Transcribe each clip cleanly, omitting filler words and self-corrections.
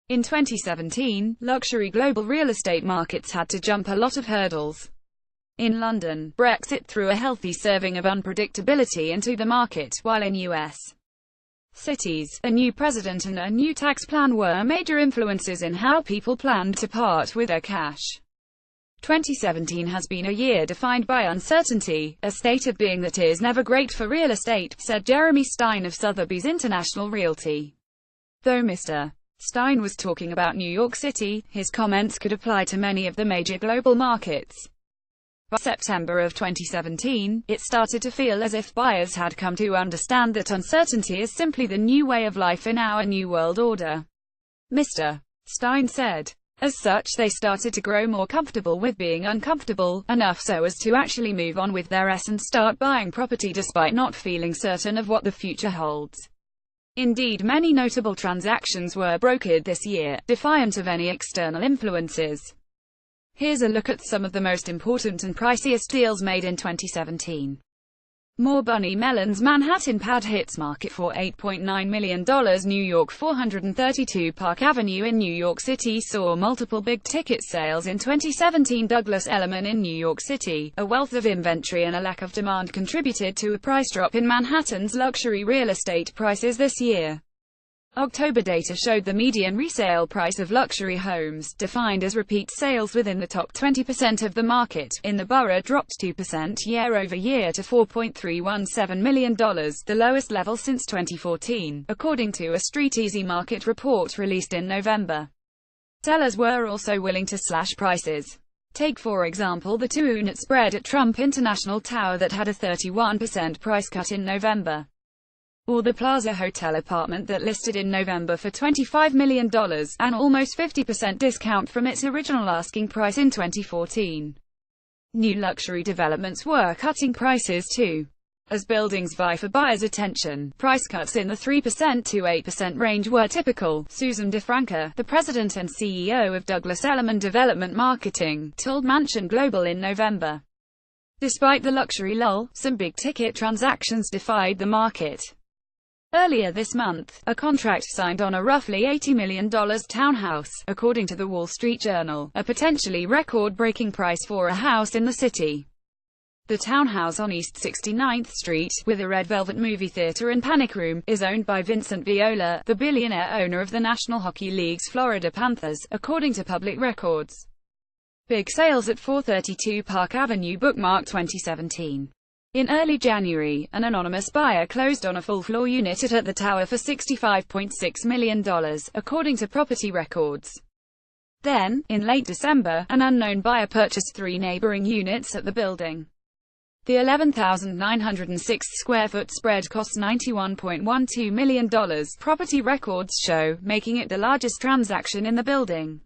In 2017, luxury global real estate markets had to jump a lot of hurdles. In London, Brexit threw a healthy serving of unpredictability into the market, while in US cities, a new president and a new tax plan were major influences in how people planned to part with their cash. 2017 has been a year defined by uncertainty, a state of being that is never great for real estate, said Jeremy Stein of Sotheby's International Realty. Though Mr. Stein was talking about New York City, his comments could apply to many of the major global markets. By September of 2017, it started to feel as if buyers had come to understand that uncertainty is simply the new way of life in our new world order. Mr. Stein said. As such, they started to grow more comfortable with being uncomfortable, enough so as to actually move on with their and start buying property despite not feeling certain of what the future holds. Indeed, many notable transactions were brokered this year, defiant of any external influences. Here's a look at some of the most important and priciest deals made in 2017. More Bunny Mellon's Manhattan pad hits market for $8.9 million. New York 432 Park Avenue in New York City saw multiple big-ticket sales in 2017. Douglas Elliman in New York City, a wealth of inventory and a lack of demand contributed to a price drop in Manhattan's luxury real estate prices this year. October data showed the median resale price of luxury homes, defined as repeat sales within the top 20% of the market, in the borough dropped 2% year-over-year to $4.317 million, the lowest level since 2014, according to a StreetEasy market report released in November. Sellers were also willing to slash prices. Take for example the 2-unit spread at Trump International Tower that had a 31% price cut in November. Or the Plaza Hotel apartment that listed in November for $25 million, an almost 50% discount from its original asking price in 2014. New luxury developments were cutting prices too. As buildings vie for buyers' attention, price cuts in the 3% to 8% range were typical. Susan DeFranca, the president and CEO of Douglas Elliman Development Marketing, told Mansion Global in November. Despite the luxury lull, some big-ticket transactions defied the market. Earlier this month, a contract signed on a roughly $80 million townhouse, according to the Wall Street Journal, a potentially record-breaking price for a house in the city. The townhouse on East 69th Street, with a red velvet movie theater and panic room, is owned by Vincent Viola, the billionaire owner of the National Hockey League's Florida Panthers, according to public records. Big sales at 432 Park Avenue bookmarked 2017. In early January, an anonymous buyer closed on a full-floor unit at the tower for $65.6 million, according to property records. Then, in late December, an unknown buyer purchased 3 neighboring units at the building. The 11,906 square foot spread cost $91.12 million, property records show, making it the largest transaction in the building.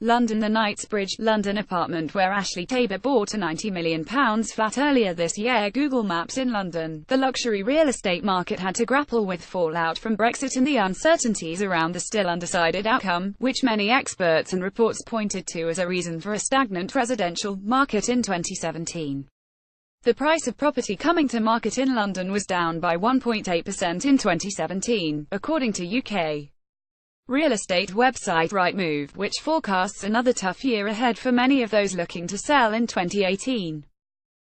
London. The Knightsbridge, London apartment where Ashley Tabor bought a £90 million flat earlier this year. Google Maps in London. The luxury real estate market had to grapple with fallout from Brexit and the uncertainties around the still undecided outcome, which many experts and reports pointed to as a reason for a stagnant residential market in 2017. The price of property coming to market in London was down by 1.8% in 2017, according to UK real estate website Rightmove, which forecasts another tough year ahead for many of those looking to sell in 2018.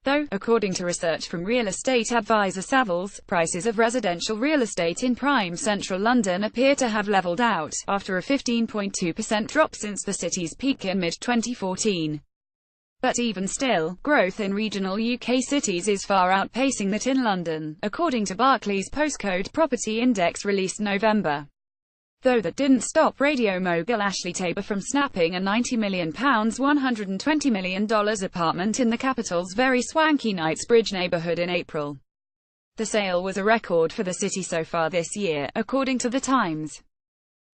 Though, according to research from real estate advisor Savills, prices of residential real estate in prime central London appear to have leveled out, after a 15.2% drop since the city's peak in mid-2014. But even still, growth in regional UK cities is far outpacing that in London, according to Barclays Postcode Property Index released November. Though that didn't stop radio mogul Ashley Tabor from snapping a £90 million $120 million apartment in the capital's very swanky Knightsbridge neighbourhood in April. The sale was a record for the city so far this year, according to The Times.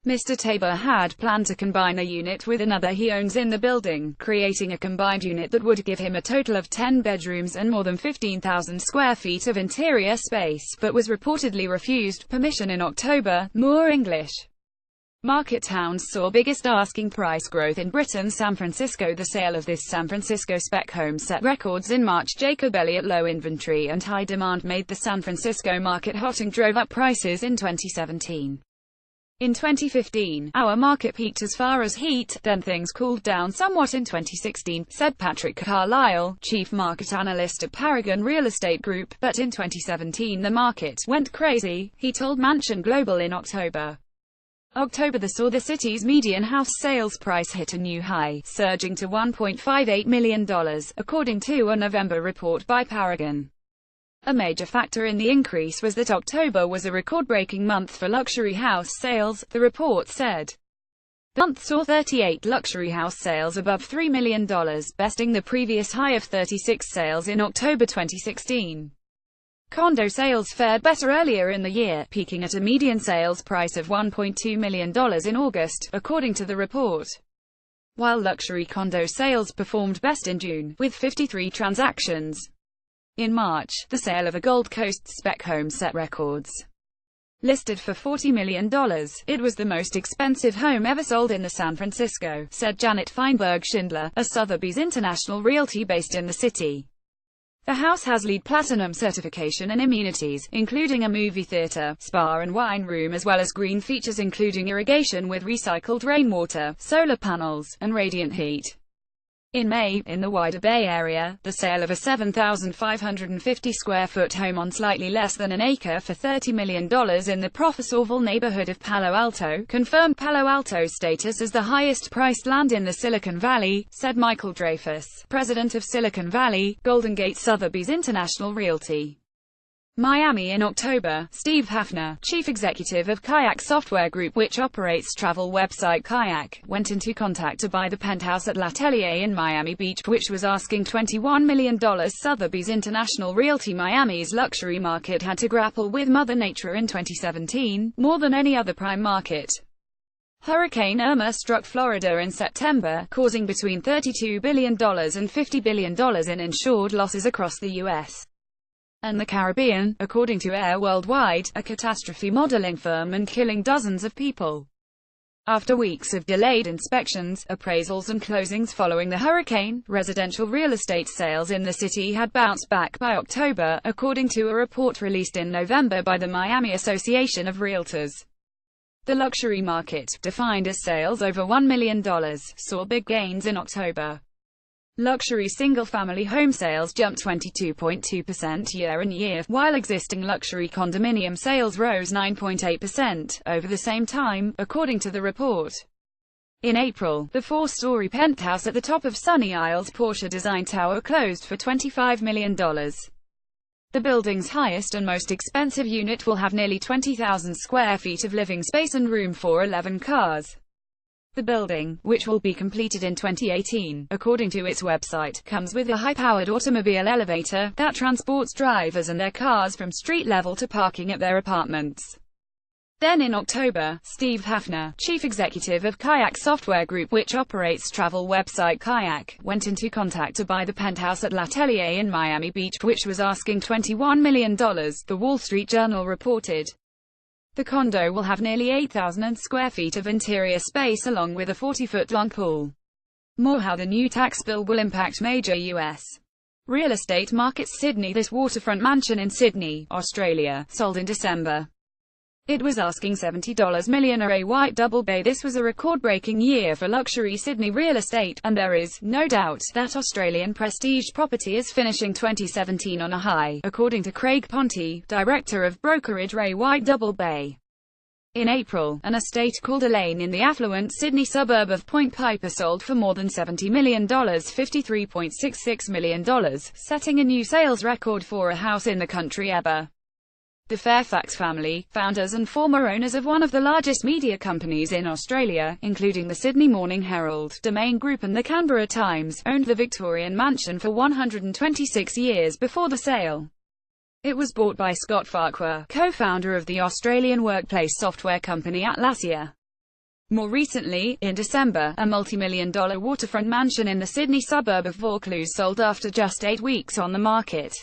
Mr. Tabor had planned to combine a unit with another he owns in the building, creating a combined unit that would give him a total of 10 bedrooms and more than 15,000 square feet of interior space, but was reportedly refused permission in October. More English market towns saw biggest asking price growth in Britain. San Francisco. The sale of this San Francisco spec home set records in March. Jacob Elliott. Low inventory and high demand made the San Francisco market hot and drove up prices in 2017. In 2015, our market peaked as far as heat, then things cooled down somewhat in 2016, said Patrick Carlisle, chief market analyst at Paragon Real Estate Group, but in 2017 the market went crazy, he told Mansion Global in October. October saw the city's median house sales price hit a new high, surging to $1.58 million, according to a November report by Paragon. A major factor in the increase was that October was a record-breaking month for luxury house sales, the report said. The month saw 38 luxury house sales above $3 million, besting the previous high of 36 sales in October 2016. Condo sales fared better earlier in the year, peaking at a median sales price of $1.2 million in August, according to the report. While luxury condo sales performed best in June, with 53 transactions. In March, the sale of a Gold Coast spec home set records. Listed for $40 million, it was the most expensive home ever sold in San Francisco, said Janet Feinberg Schindler, a Sotheby's International Realty based in the city. The house has LEED Platinum certification and amenities, including a movie theater, spa and wine room, as well as green features including irrigation with recycled rainwater, solar panels, and radiant heat. In May, in the wider Bay Area, the sale of a 7,550-square-foot home on slightly less than an acre for $30 million in the Professorville neighborhood of Palo Alto confirmed Palo Alto's status as the highest-priced land in the Silicon Valley, said Michael Dreyfus, president of Silicon Valley, Golden Gate Sotheby's International Realty. Miami in October, Steve Hafner, chief executive of Kayak Software Group which operates travel website Kayak, went into contact to buy the penthouse at L'Atelier in Miami Beach, which was asking $21 million. Sotheby's International Realty Miami's luxury market had to grapple with Mother Nature in 2017, more than any other prime market. Hurricane Irma struck Florida in September, causing between $32 billion and $50 billion in insured losses across the U.S. and the Caribbean, according to Air Worldwide, a catastrophe modeling firm, and killing dozens of people. After weeks of delayed inspections, appraisals and closings following the hurricane, residential real estate sales in the city had bounced back by October, according to a report released in November by the Miami Association of Realtors. The luxury market, defined as sales over $1 million, saw big gains in October. Luxury single-family home sales jumped 22.2% year-on-year, while existing luxury condominium sales rose 9.8% over the same time, according to the report. In April, the 4-story penthouse at the top of Sunny Isles Porsche Design Tower closed for $25 million. The building's highest and most expensive unit will have nearly 20,000 square feet of living space and room for 11 cars. The building, which will be completed in 2018, according to its website, comes with a high-powered automobile elevator that transports drivers and their cars from street level to parking at their apartments. Then in October, Steve Hafner, chief executive of Kayak Software Group which operates travel website Kayak, went into contact to buy the penthouse at L'Atelier in Miami Beach, which was asking $21 million, the Wall Street Journal reported. The condo will have nearly 8,000 square feet of interior space along with a 40-foot-long pool. More how the new tax bill will impact major U.S. real estate markets. Sydney. This waterfront mansion in Sydney, Australia, sold in December. It was asking $70 million a white double bay. This was a record-breaking year for luxury Sydney real estate, and there is no doubt that Australian prestige property is finishing 2017 on a high, according to Craig Ponti, director of brokerage Ray White Double Bay. In April, an estate called Elaine in the affluent Sydney suburb of Point Piper sold for more than $70 million, $53.66 million, setting a new sales record for a house in the country ever. The Fairfax family, founders and former owners of one of the largest media companies in Australia, including the Sydney Morning Herald, Domain Group and the Canberra Times, owned the Victorian mansion for 126 years before the sale. It was bought by Scott Farquhar, co-founder of the Australian workplace software company Atlassian. More recently, in December, a multi-million-dollar waterfront mansion in the Sydney suburb of Vaucluse sold after just 8 weeks on the market.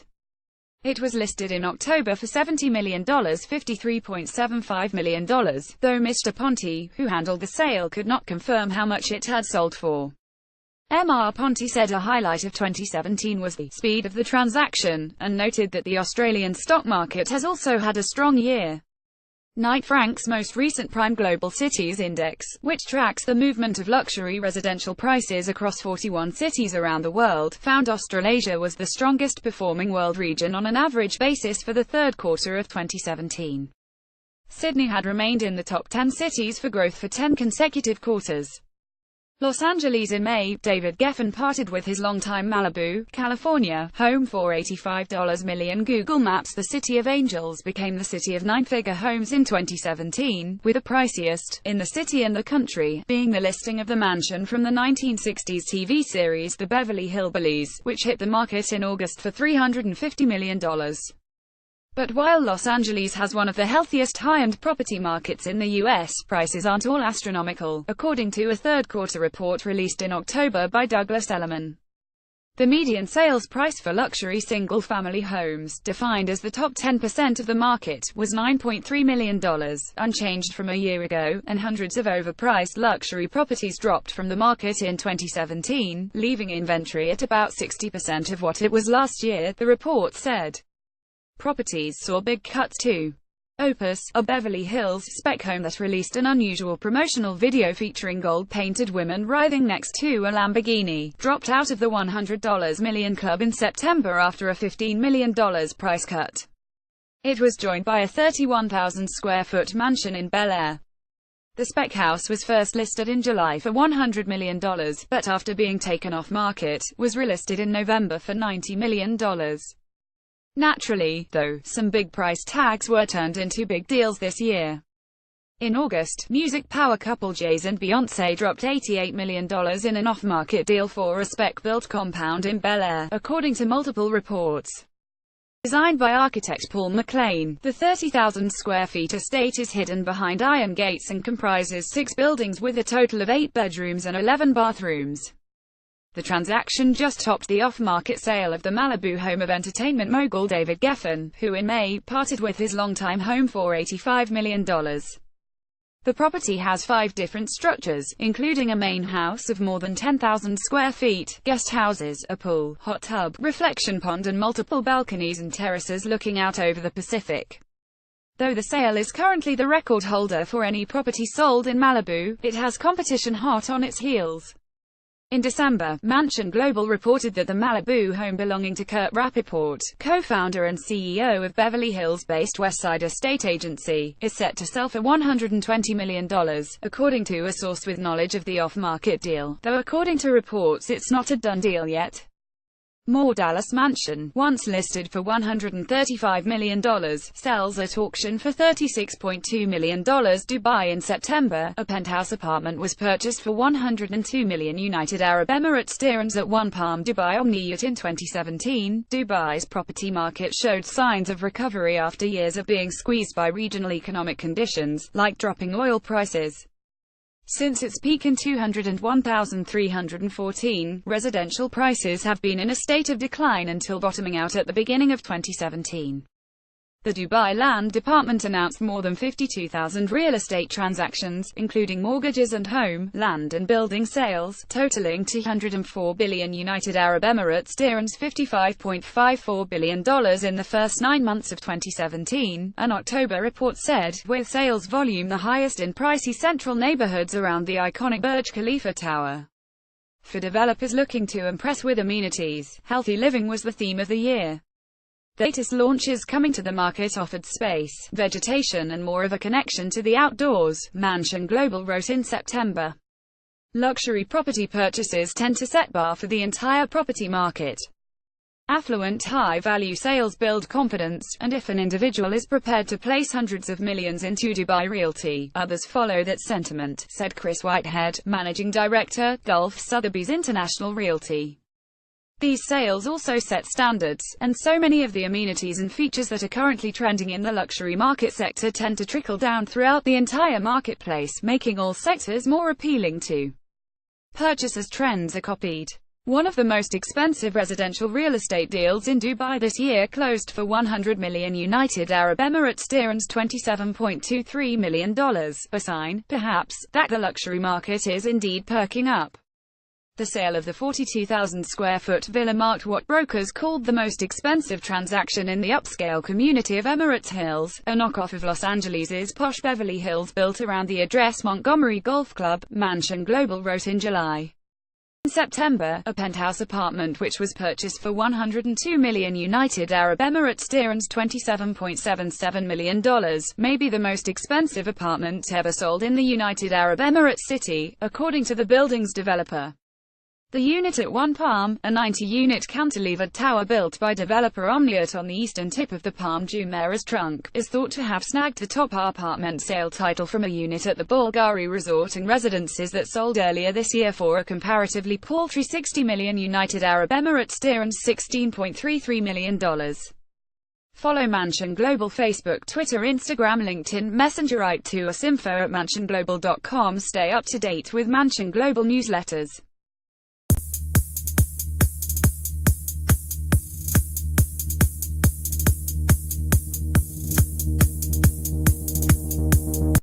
It was listed in October for $70 million, $53.75 million, though Mr. Ponti, who handled the sale, could not confirm how much it had sold for. Mr. Ponti said a highlight of 2017 was the speed of the transaction, and noted that the Australian stock market has also had a strong year. Knight Frank's most recent Prime Global Cities Index, which tracks the movement of luxury residential prices across 41 cities around the world, found Australasia was the strongest performing world region on an average basis for the third quarter of 2017. Sydney had remained in the top 10 cities for growth for 10 consecutive quarters. Los Angeles in May, David Geffen parted with his longtime Malibu, California, home for $85 million. Google Maps. The City of Angels became the city of nine-figure homes in 2017, with the priciest in the city and the country being the listing of the mansion from the 1960s TV series The Beverly Hillbillies, which hit the market in August for $350 million. But while Los Angeles has one of the healthiest high-end property markets in the U.S., prices aren't all astronomical, according to a third-quarter report released in October by Douglas Elliman. The median sales price for luxury single-family homes, defined as the top 10% of the market, was $9.3 million, unchanged from a year ago, and hundreds of overpriced luxury properties dropped from the market in 2017, leaving inventory at about 60% of what it was last year, the report said. Properties saw big cuts too. Opus, a Beverly Hills spec home that released an unusual promotional video featuring gold-painted women writhing next to a Lamborghini, dropped out of the $100 million club in September after a $15 million price cut. It was joined by a 31,000 square foot mansion in Bel Air. The spec house was first listed in July for $100 million, but after being taken off market, was relisted in November for $90 million. Naturally, though, some big price tags were turned into big deals this year. In August, music power couple Jay-Z and Beyoncé dropped $88 million in an off-market deal for a spec-built compound in Bel Air, according to multiple reports. Designed by architect Paul McLean, the 30,000 square feet estate is hidden behind iron gates and comprises 6 buildings with a total of 8 bedrooms and 11 bathrooms. The transaction just topped the off-market sale of the Malibu home of entertainment mogul David Geffen, who in May parted with his longtime home for $85 million. The property has 5 different structures, including a main house of more than 10,000 square feet, guest houses, a pool, hot tub, reflection pond and multiple balconies and terraces looking out over the Pacific. Though the sale is currently the record holder for any property sold in Malibu, it has competition hot on its heels. In December, Mansion Global reported that the Malibu home belonging to Kurt Rappaport, co-founder and CEO of Beverly Hills-based Westside Estate Agency, is set to sell for $120 million, according to a source with knowledge of the off-market deal, though according to reports it's not a done deal yet. More Dallas mansion, once listed for $135 million, sells at auction for $36.2 million. Dubai in September, a penthouse apartment was purchased for $102 million United Arab Emirates dirhams at One Palm Dubai Omniyat in 2017. Dubai's property market showed signs of recovery after years of being squeezed by regional economic conditions, like dropping oil prices. Since its peak in 201,314, residential prices have been in a state of decline until bottoming out at the beginning of 2017. The Dubai Land Department announced more than 52,000 real estate transactions, including mortgages and home, land and building sales, totaling $204 billion United Arab Emirates dirhams $55.54 billion in the first 9 months of 2017, an October report said, with sales volume the highest in pricey central neighborhoods around the iconic Burj Khalifa Tower. For developers looking to impress with amenities, healthy living was the theme of the year. The latest launches coming to the market offered space, vegetation and more of a connection to the outdoors, Mansion Global wrote in September. Luxury property purchases tend to set bar for the entire property market. Affluent high-value sales build confidence, and if an individual is prepared to place hundreds of millions into Dubai Realty, others follow that sentiment, said Chris Whitehead, managing director, Gulf Sotheby's International Realty. These sales also set standards, and so many of the amenities and features that are currently trending in the luxury market sector tend to trickle down throughout the entire marketplace, making all sectors more appealing to purchasers. Trends are copied. One of the most expensive residential real estate deals in Dubai this year closed for $100 million United Arab Emirates dirhams $27.23 million, a sign, perhaps, that the luxury market is indeed perking up. The sale of the 42,000-square-foot villa marked what brokers called the most expensive transaction in the upscale community of Emirates Hills, a knockoff of Los Angeles's posh Beverly Hills built around the address Montgomery Golf Club, Mansion Global wrote in July. In September, a penthouse apartment which was purchased for $102 million United Arab Emirates dirhams $27.77 million, may be the most expensive apartment ever sold in the United Arab Emirates city, according to the building's developer. The unit at One Palm, a 90-unit cantilevered tower built by developer Omliot on the eastern tip of the Palm Jumeirah's trunk, is thought to have snagged the top apartment sale title from a unit at the Bulgari Resort and Residences that sold earlier this year for a comparatively paltry $60 million United Arab Emirates dirhams $16.33 million. Follow Mansion Global Facebook, Twitter, Instagram, LinkedIn, Messenger. Write to us info@mansionglobal.com. Stay up to date with Mansion Global newsletters.